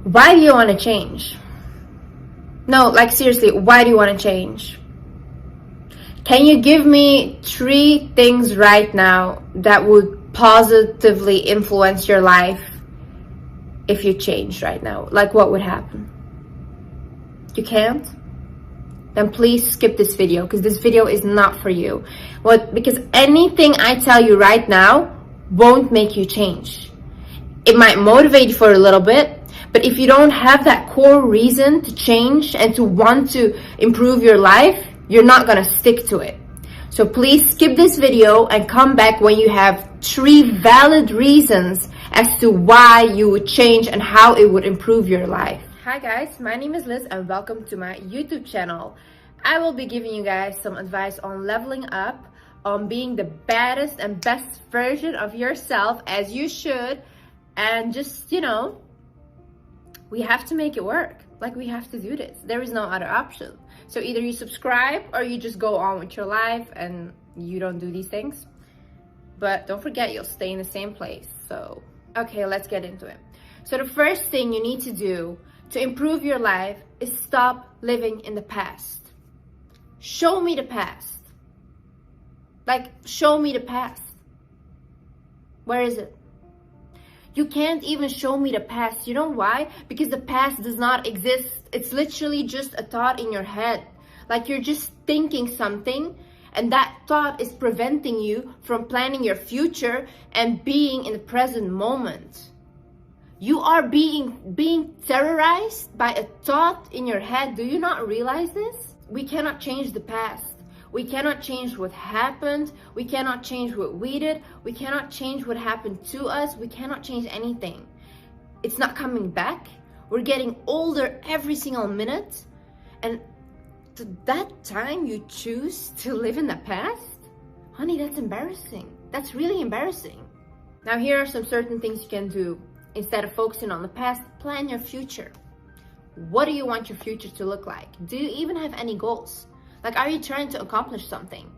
Why do you want to change? No, like seriously, why do you want to change? Can you give me 3 things right now that would positively influence your life if you changed right now? Like, what would happen? You can't? Then please skip this video, because this video is not for you. Because anything I tell you right now won't make you change. It might motivate you for a little bit, but if you don't have that core reason to change and to want to improve your life, you're not gonna stick to it. So please skip this video and come back when you have 3 valid reasons as to why you would change and how it would improve your life. Hi guys, my name is Liz and welcome to my YouTube channel. I will be giving you guys some advice on leveling up, on being the baddest and best version of yourself as you should, and just, we have to make it work. Like, we have to do this. There is no other option. So either you subscribe or you just go on with your life and you don't do these things. But don't forget, you'll stay in the same place. So, okay, let's get into it. So the first thing you need to do to improve your life is stop living in the past. Show me the past. Like, show me the past. Where is it? You can't even show me the past. You know why? Because the past does not exist. It's literally just a thought in your head. Like, you're just thinking something, and that thought is preventing you from planning your future and being in the present moment. You are being terrorized by a thought in your head. Do you not realize this? We cannot change the past. We cannot change what happened. We cannot change what we did. We cannot change what happened to us. We cannot change anything. It's not coming back. We're getting older every single minute. And to that time you choose to live in the past? Honey, that's embarrassing. That's really embarrassing. Now here are some certain things you can do. Instead of focusing on the past, plan your future. What do you want your future to look like? Do you even have any goals? Like, are you trying to accomplish something?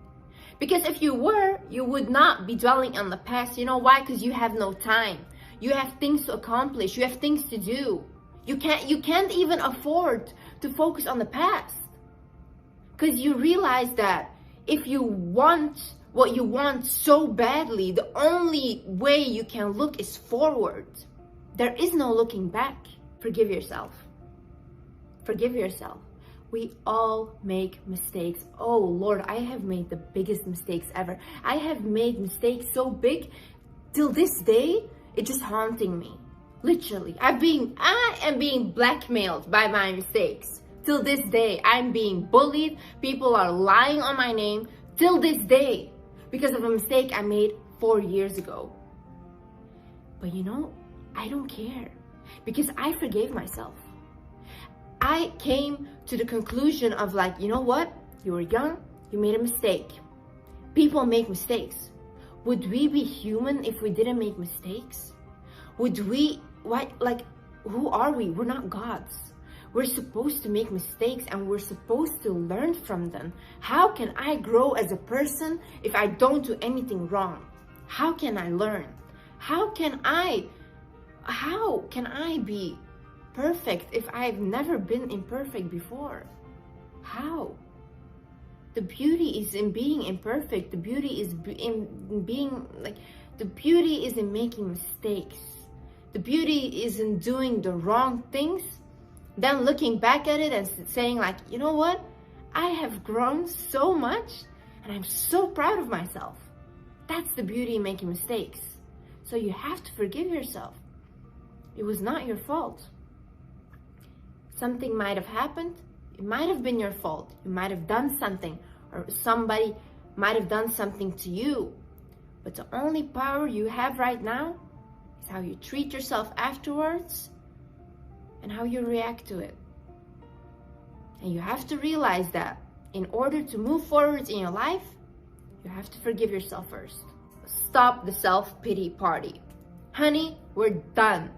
Because if you were, you would not be dwelling on the past. You know why? Because you have no time. You have things to accomplish. You have things to do. You can't even afford to focus on the past. Because you realize that if you want what you want so badly, the only way you can look is forward. There is no looking back. Forgive yourself. Forgive yourself. We all make mistakes. Oh Lord, I have made the biggest mistakes ever. I have made mistakes so big, till this day, it's just haunting me. Literally, I am being blackmailed by my mistakes. Till this day, I'm being bullied. People are lying on my name. Till this day, because of a mistake I made 4 years ago. But I don't care, because I forgave myself. I came to the conclusion of, like, you know what? You were young, you made a mistake. People make mistakes. Would we be human if we didn't make mistakes? Who are we? We're not gods. We're supposed to make mistakes and we're supposed to learn from them. How can I grow as a person if I don't do anything wrong? How can I learn? How can I be perfect if I've never been imperfect before? How? The beauty is in being imperfect. The beauty is the beauty is in making mistakes. The beauty is in doing the wrong things, then looking back at it and saying, like, you know what? I have grown so much and I'm so proud of myself. That's the beauty in making mistakes. So you have to forgive yourself. It was not your fault. Something might have happened. It might have been your fault. You might have done something, or somebody might have done something to you. But the only power you have right now is how you treat yourself afterwards and how you react to it. And you have to realize that in order to move forward in your life, you have to forgive yourself first. Stop the self-pity party. Honey, we're done.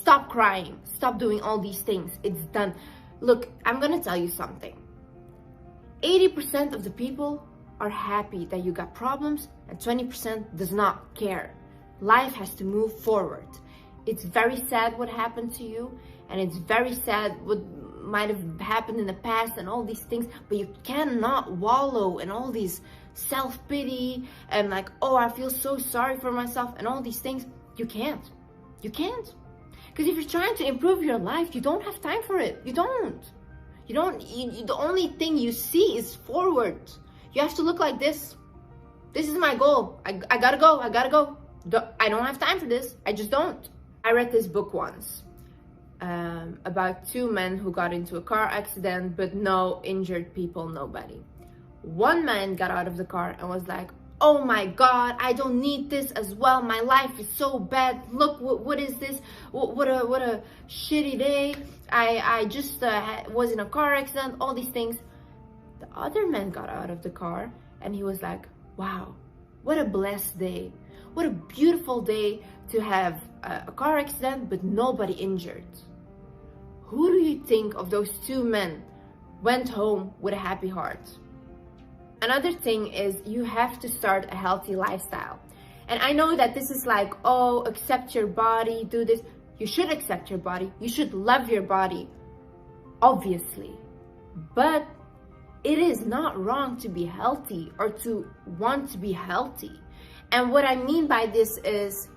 Stop crying. Stop doing all these things. It's done. Look, I'm gonna tell you something. 80% of the people are happy that you got problems and 20% does not care. Life has to move forward. It's very sad what happened to you, and it's very sad what might have happened in the past and all these things, but you cannot wallow in all these self-pity and like, oh, I feel so sorry for myself and all these things. You can't. Because if you're trying to improve your life, you don't have time for it. You don't. The only thing you see is forward. You have to look like this. This is my goal. I gotta go. I don't have time for this. I just don't. I read this book once about two men who got into a car accident, but no injured people, nobody. One man got out of the car and was like, oh my God, I don't need this as well. My life is so bad. Look, what is this? What a shitty day. I just was in a car accident, all these things. The other man got out of the car and he was like, wow, what a blessed day. What a beautiful day to have a car accident, but nobody injured. Who do you think of those two men went home with a happy heart? Another thing is you have to start a healthy lifestyle. And I know that this is like, oh, accept your body, do this. You should accept your body. You should love your body, obviously. But it is not wrong to be healthy or to want to be healthy. And what I mean by this is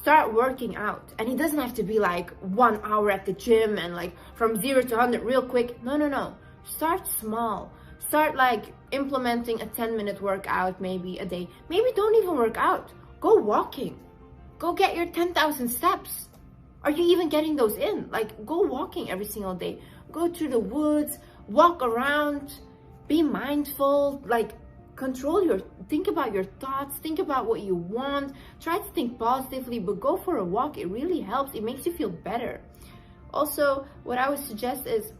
start working out. And it doesn't have to be like 1 hour at the gym and like from 0 to 100 real quick. No. Start small. Start like implementing a 10-minute workout maybe a day. Maybe don't even work out. Go walking. Go get your 10,000 steps. Are you even getting those in? Like, go walking every single day. Go through the woods, walk around, be mindful, like think about your thoughts, think about what you want, try to think positively, but go for a walk. It really helps. It makes you feel better. Also, what I would suggest is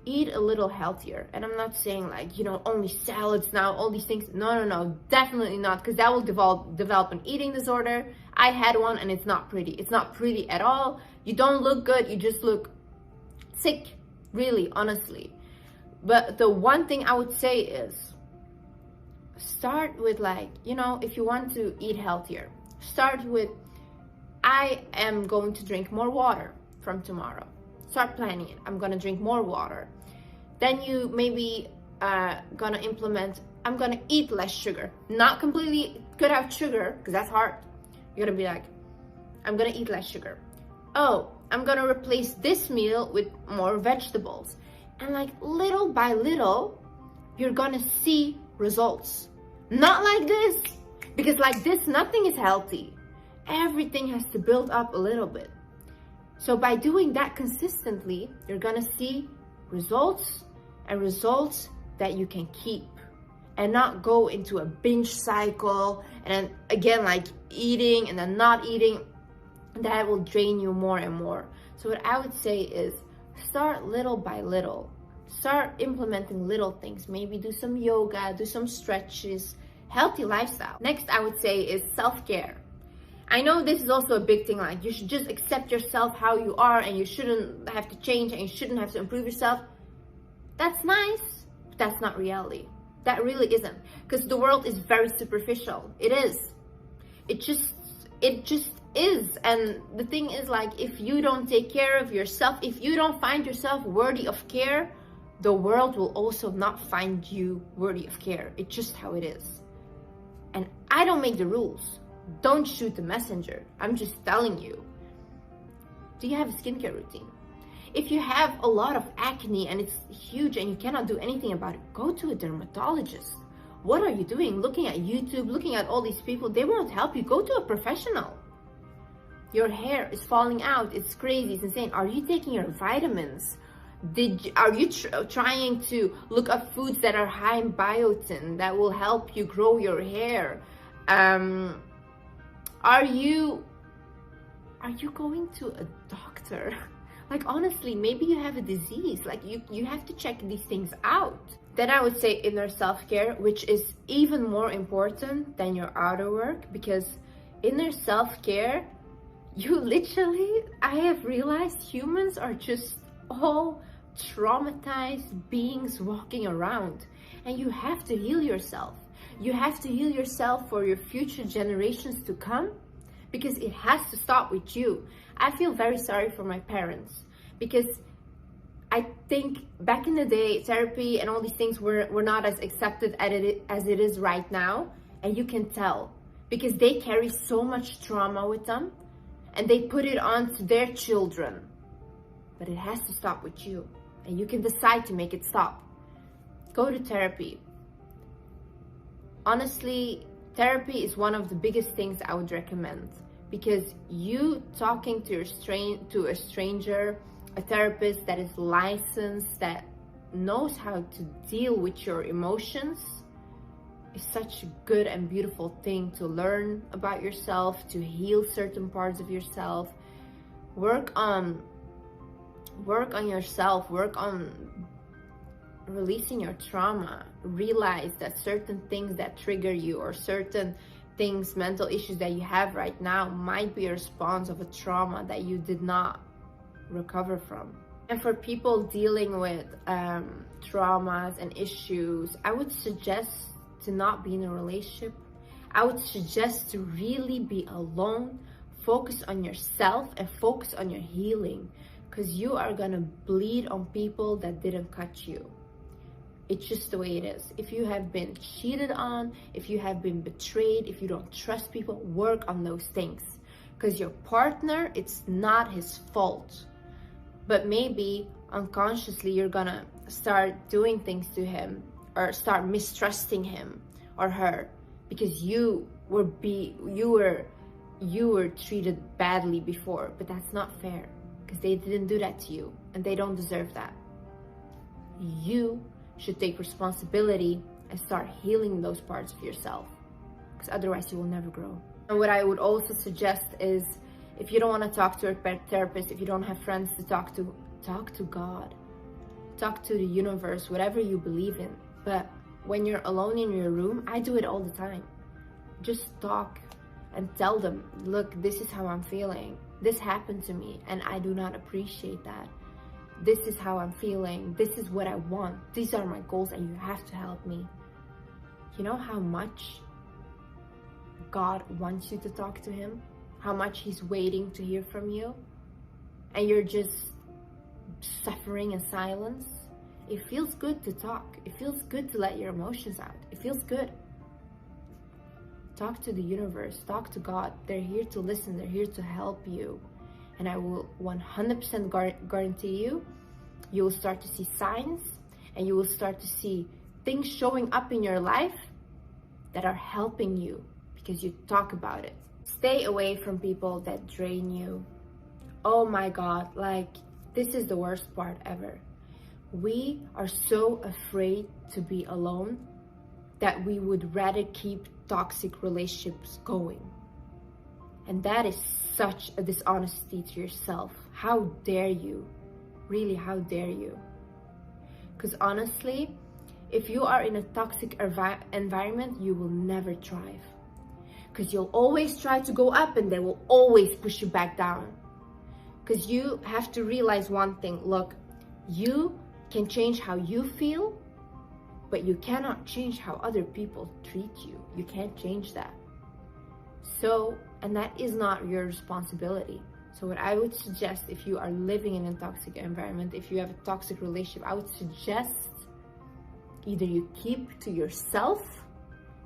eat a little healthier. And I'm not saying like, only salads now, all these things. No, definitely not, because that will develop an eating disorder. I had one and it's not pretty. It's not pretty at all. You don't look good, you just look sick, really, honestly. But the one thing I would say is start with like, if you want to eat healthier, start with, I am going to drink more water from tomorrow. Start planning it. I'm gonna drink more water. Then you maybe gonna implement, I'm gonna eat less sugar. Not completely cut out sugar, because that's hard. You're gonna be like, I'm gonna eat less sugar. Oh, I'm gonna replace this meal with more vegetables. And like little by little, you're gonna see results. Not like this, because like this, nothing is healthy. Everything has to build up a little bit. So by doing that consistently, you're gonna see results, and results that you can keep and not go into a binge cycle and then again like eating and then not eating. That will drain you more and more. So what I would say is start little by little. Start implementing little things. Maybe do some yoga, do some stretches, healthy lifestyle. Next, I would say is self-care. I know this is also a big thing, like you should just accept yourself how you are and you shouldn't have to change and you shouldn't have to improve yourself. That's nice, but that's not reality. That really isn't, because the world is very superficial. It is. It just is. And the thing is, like, if you don't take care of yourself, if you don't find yourself worthy of care, the world will also not find you worthy of care. It's just how it is. And I don't make the rules. Don't shoot the messenger. I'm just telling you. Do you have a skincare routine? If you have a lot of acne and it's huge and you cannot do anything about it, go to a dermatologist. What are you doing? Looking at YouTube, looking at all these people, they won't help you. Go to a professional. Your hair is falling out. It's crazy. It's insane. Are you taking your vitamins? Are you trying to look up foods that are high in biotin that will help you grow your hair? Are you going to a doctor? Like, honestly, maybe you have a disease. Like, you have to check these things out. Then I would say inner self-care, which is even more important than your outer work, because inner self-care, I have realized humans are just all traumatized beings walking around, and you have to heal yourself. You have to heal yourself for your future generations to come, because it has to start with you. I feel very sorry for my parents, because I think back in the day, therapy and all these things were not as accepted as it is right now. And you can tell, because they carry so much trauma with them and they put it on to their children. But it has to stop with you, and you can decide to make it stop. Go to therapy. Honestly, therapy is one of the biggest things I would recommend, because you talking to a stranger, a therapist that is licensed, that knows how to deal with your emotions, is such a good and beautiful thing to learn about yourself, to heal certain parts of yourself. Work on yourself, work on releasing your trauma. Realize that certain things that trigger you, or certain things, mental issues that you have right now, might be a response of a trauma that you did not recover from. And for people dealing with traumas and issues, I would suggest to not be in a relationship. I would suggest to really be alone, focus on yourself and focus on your healing, because you are gonna bleed on people that didn't cut you. It's just the way it is. If you have been cheated on, if you have been betrayed, if you don't trust people, work on those things, because your partner, it's not his fault. But maybe unconsciously you're gonna start doing things to him, or start mistrusting him or her, because you were treated badly before. But that's not fair, because they didn't do that to you and they don't deserve that. You should take responsibility and start healing those parts of yourself, because otherwise you will never grow. And what I would also suggest is, if you don't want to talk to a therapist, if you don't have friends to talk to God, talk to the universe, whatever you believe in. But when you're alone in your room, I do it all the time. Just talk and tell them, look, this is how I'm feeling. This happened to me and I do not appreciate that. This is how I'm feeling. This is what I want. These are my goals and you have to help me. You know how much God wants you to talk to him? How much he's waiting to hear from you? And you're just suffering in silence? It feels good to talk. It feels good to let your emotions out. It feels good. Talk to the universe. Talk to God. They're here to listen. They're here to help you. And I will 100% guarantee you, you will start to see signs, and you will start to see things showing up in your life that are helping you, because you talk about it. Stay away from people that drain you. Oh my God, like, this is the worst part ever. We are so afraid to be alone that we would rather keep toxic relationships going. And that is such a dishonesty to yourself. How dare you? Really, how dare you? Because honestly, if you are in a toxic environment, you will never thrive. Because you'll always try to go up and they will always push you back down. Because you have to realize one thing. Look, you can change how you feel, but you cannot change how other people treat you. You can't change that. So, and that is not your responsibility. So what I would suggest, if you are living in a toxic environment, if you have a toxic relationship, I would suggest either you keep to yourself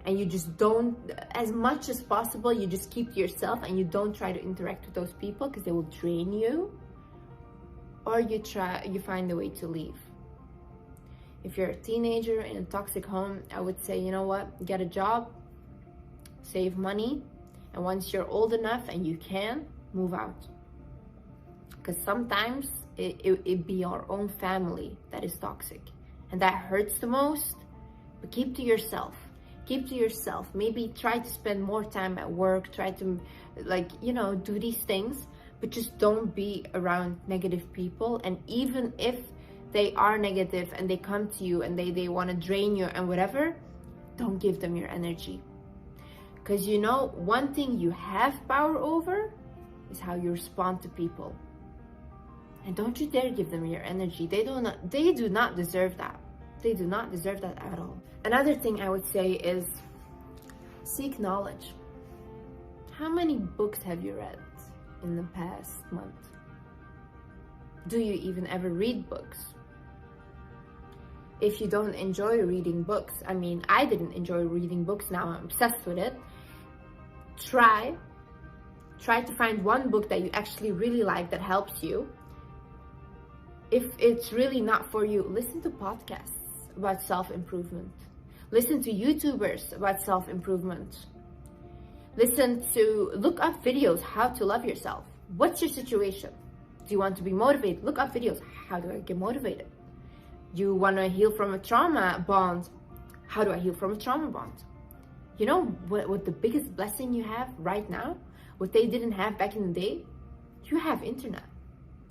and you just don't, as much as possible, you just keep to yourself and you don't try to interact with those people because they will drain you, or you find a way to leave. If you're a teenager in a toxic home, I would say, you know what, get a job, save money, and once you're old enough and you can, move out. Because sometimes it be our own family that is toxic, and that hurts the most. But keep to yourself. Keep to yourself. Maybe try to spend more time at work. Try to, do these things, but just don't be around negative people. And even if they are negative and they come to you and they want to drain you and whatever, don't give them your energy. Because one thing you have power over is how you respond to people. And don't you dare give them your energy. They do not deserve that. They do not deserve that at all. Another thing I would say is seek knowledge. How many books have you read in the past month? Do you even ever read books? If you don't enjoy reading books, I mean, I didn't enjoy reading books, now I'm obsessed with it. Try to find one book that you actually really like that helps you. If it's really not for you, listen to podcasts about self-improvement. Listen to YouTubers about self-improvement. Look up videos, how to love yourself. What's your situation? Do you want to be motivated? Look up videos, how do I get motivated? You want to heal from a trauma bond? How do I heal from a trauma bond? You know what the biggest blessing you have right now? What they didn't have back in the day? You have internet.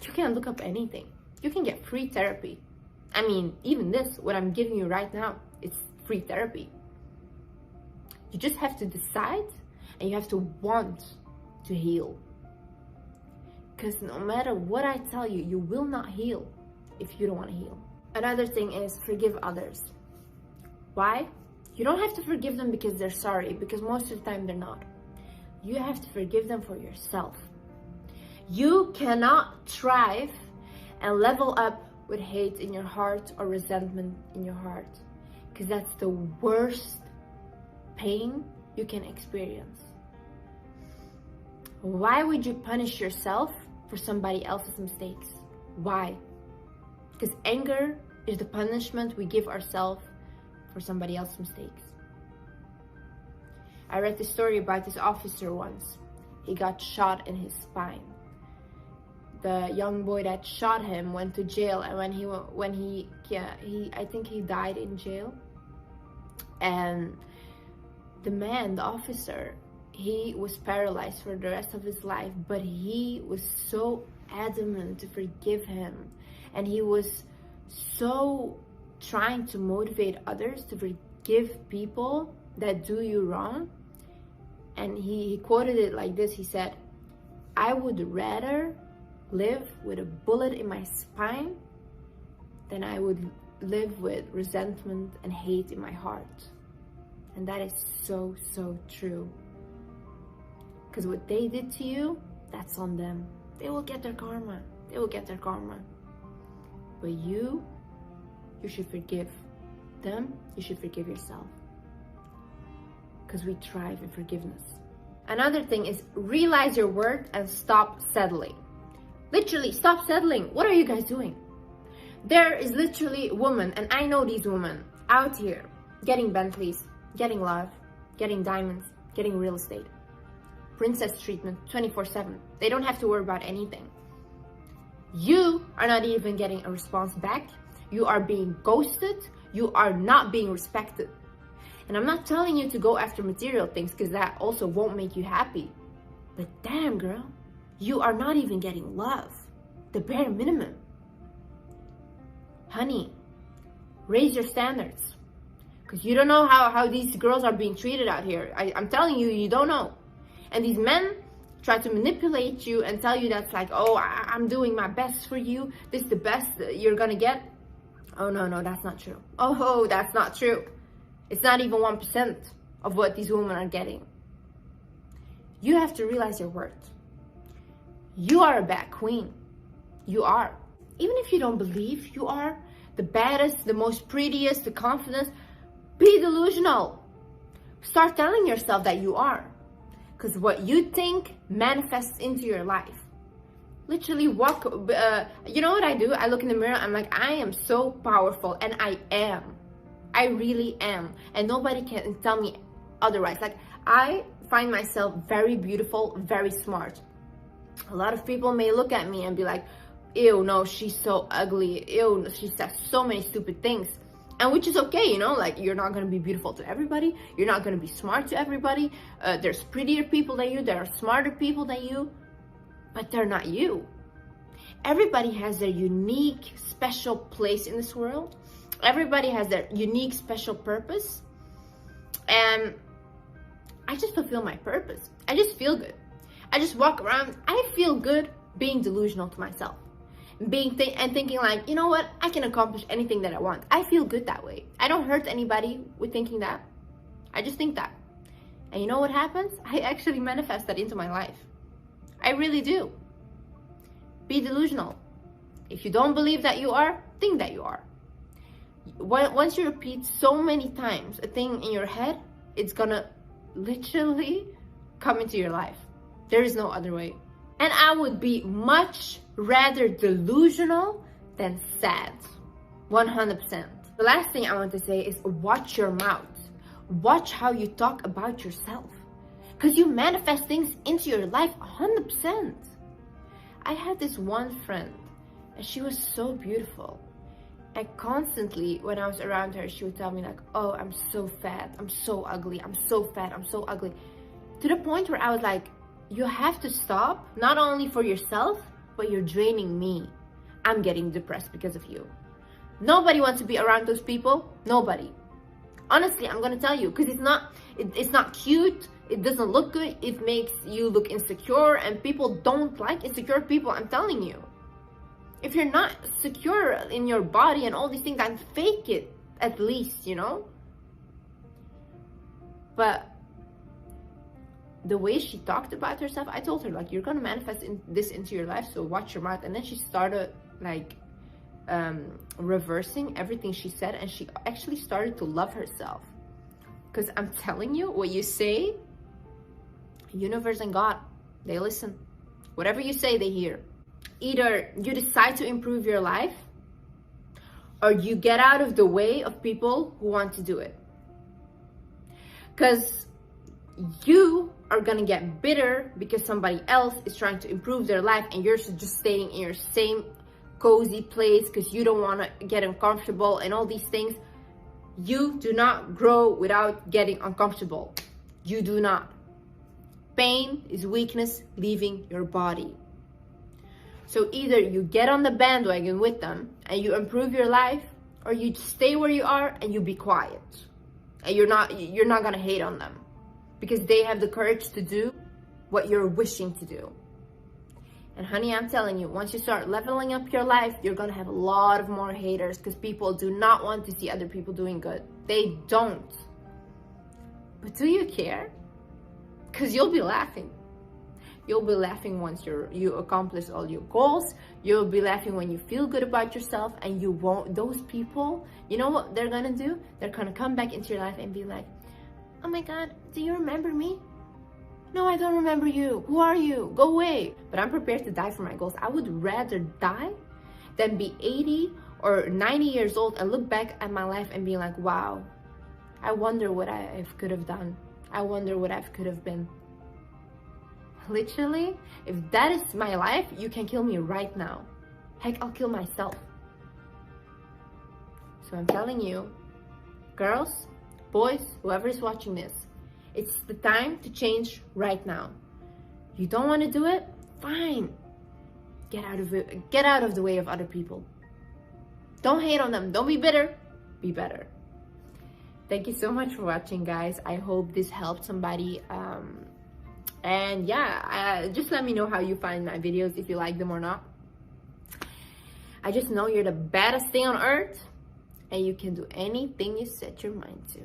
You can look up anything. You can get free therapy. I mean, even this, what I'm giving you right now, it's free therapy. You just have to decide and you have to want to heal. Because no matter what I tell you, you will not heal if you don't want to heal. Another thing is forgive others. Why? You don't have to forgive them because they're sorry, because most of the time they're not. You have to forgive them for yourself. You cannot thrive and level up with hate in your heart or resentment in your heart, because that's the worst pain you can experience. Why would you punish yourself for somebody else's mistakes? Why? Because anger is the punishment we give ourselves for somebody else's mistakes. I read this story about this officer once. He got shot in his spine. The young boy that shot him went to jail, and I think he died in jail. And the officer, he was paralyzed for the rest of his life, but he was so adamant to forgive him, and he was so trying to motivate others to forgive people that do you wrong. And he quoted it like this. He said, "I would rather live with a bullet in my spine than I would live with resentment and hate in my heart." And that is so, so true. Because what they did to you, that's on them. They will get their karma. They will get their karma. But you should forgive them. You should forgive yourself. Because we thrive in forgiveness. Another thing is realize your worth and stop settling. Literally, stop settling. What are you guys doing? There is literally women, and I know these women out here getting Bentleys, getting love, getting diamonds, getting real estate. Princess treatment 24/7. They don't have to worry about anything. You are not even getting a response back. You are being ghosted. You are not being respected. And I'm not telling you to go after material things, because that also won't make you happy. But damn, girl, you are not even getting love. The bare minimum. Honey, raise your standards. Because you don't know how these girls are being treated out here. I'm telling you, you don't know. And these men try to manipulate you and tell you that's like, oh, I'm doing my best for you. This is the best you're gonna get. Oh, no, that's not true. Oh, that's not true. It's not even 1% of what these women are getting. You have to realize your worth. You are a bad queen. You are. Even if you don't believe you are the baddest, the most prettiest, the confident, be delusional. Start telling yourself that you are. Because what you think manifests into your life. Literally you know what I do? I look in the mirror, I'm like, I am so powerful, and I am. I really am. And nobody can tell me otherwise. Like, I find myself very beautiful, very smart. A lot of people may look at me and be like, ew, no, she's so ugly. Ew, she says so many stupid things. And which is okay, you know, like, you're not going to be beautiful to everybody. You're not going to be smart to everybody. There's prettier people than you. There are smarter people than you. But they're not you. Everybody has their unique, special place in this world. Everybody has their unique, special purpose. And I just fulfill my purpose. I just feel good. I just walk around. I feel good being delusional to myself. Thinking like, you know what? I can accomplish anything that I want. I feel good that way. I don't hurt anybody with thinking that. I just think that. And you know what happens? I actually manifest that into my life. I really do. Be delusional. If you don't believe that you are, think that you are. Once you repeat so many times a thing in your head, it's gonna literally come into your life. There is no other way. And I would be much rather delusional than sad. 100%. The last thing I want to say is watch your mouth. Watch how you talk about yourself. Because you manifest things into your life 100%. I had this one friend, and she was so beautiful. And constantly, when I was around her, she would tell me like, oh, I'm so fat, I'm so ugly, I'm so fat, I'm so ugly. To the point where I was like, you have to stop, not only for yourself, but you're draining me. I'm getting depressed because of you. Nobody wants to be around those people. Nobody. Honestly, I'm gonna tell you, because it's not cute, it doesn't look good, it makes you look insecure, and people don't like insecure people, I'm telling you. If you're not secure in your body and all these things, then fake it at least, you know? But the way she talked about herself, I told her, like, you're gonna manifest this into your life, so watch your mouth. And then she started like reversing everything she said, and she actually started to love herself. Because I'm telling you, what you say, universe and God, they listen. Whatever you say, they hear. Either you decide to improve your life, or you get out of the way of people who want to do it. Because you are gonna get bitter because somebody else is trying to improve their life, and you're just staying in your same cozy place because you don't want to get uncomfortable and all these things. You do not grow without getting uncomfortable. You do not. Pain is weakness leaving your body. So either you get on the bandwagon with them and you improve your life, or you stay where you are and you be quiet. And you're not gonna hate on them, because they have the courage to do what you're wishing to do. And honey, I'm telling you, once you start leveling up your life, you're gonna have a lot of more haters, because people do not want to see other people doing good. They don't. But do you care? Because you'll be laughing. You'll be laughing once you accomplish all your goals. You'll be laughing when you feel good about yourself, and you won't. Those people, you know what they're gonna do? They're gonna come back into your life and be like, oh my God, do you remember me? No, I don't remember you. Who are you? Go away. But I'm prepared to die for my goals. I would rather die than be 80 or 90 years old and look back at my life and be like, wow, I wonder what I could have done. I wonder what I could have been. Literally, if that is my life, you can kill me right now. Heck, I'll kill myself. So I'm telling you, girls, boys, whoever is watching this, it's the time to change right now. You don't want to do it? Fine. Get out of it. Get out of the way of other people. Don't hate on them. Don't be bitter. Be better. Thank you so much for watching, guys. I hope this helped somebody. And yeah, just let me know how you find my videos, if you like them or not. I just know you're the baddest thing on earth, and you can do anything you set your mind to.